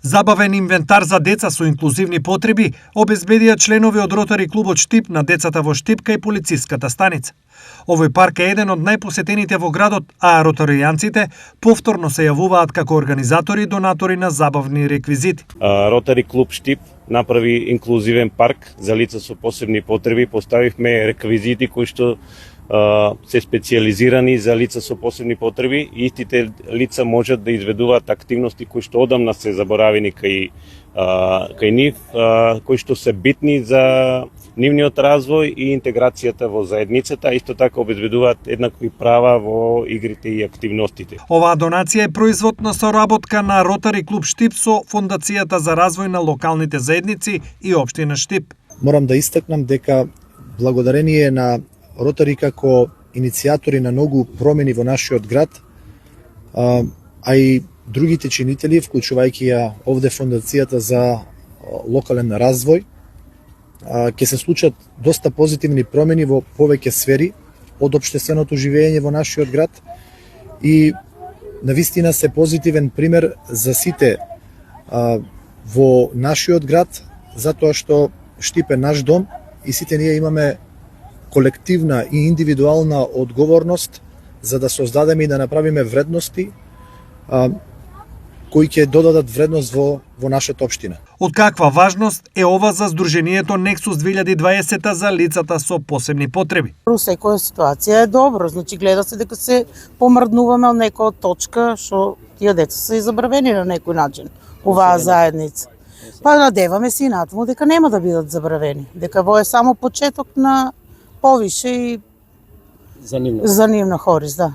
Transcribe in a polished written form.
Забавен инвентар за деца со инклузивни потреби обезбедија членови од Ротари клубот Штип на децата во Штипка и полициската станица. Овој парк е еден од најпосетените во градот, а ротаријанците повторно се јавуваат како организатори и донатори на забавни реквизити. Ротари клуб Штип направи инклузивен парк за лица со посебни потреби. Поставивме реквизити кои што се специјализирани за лица со посебни потреби. Истите лица можат да изведуваат активности кои што одамна се заборавени кај нив, кои што се битни за нивниот развој и интеграцијата во заедницата, исто така обезбедуваат еднакви права во игрите и активностите. Оваа донација е производ на соработка на Ротари клуб Штип со Фондацијата за развој на локалните заедници и општина Штип. Морам да истакнам дека благодарение на Ротари како иницијатори на многу промени во нашиот град, а и другите чинители, вклучувајќи ја овде Фондацијата за локален развој, ќе се случат доста позитивни промени во повеќе сфери од општественото живење во нашиот град и навистина се позитивен пример за сите во нашиот град, затоа што Штип е наш дом и сите ние имаме колективна и индивидуална одговорност за да создадеме и да направиме вредности кои ќе додадат вредност во нашата општина. Од каква важност е ова за Сдруженијето Нексус 2020 за лицата со посебни потреби? Во секоја ситуација е добро, значи гледа се дека се помрднуваме од некоја точка што тие деца се и забравени на некој начин оваа заедница. Па надеваме се и натаму дека нема да бидат забравени, дека во е само почеток на повише и за нивна корист, да.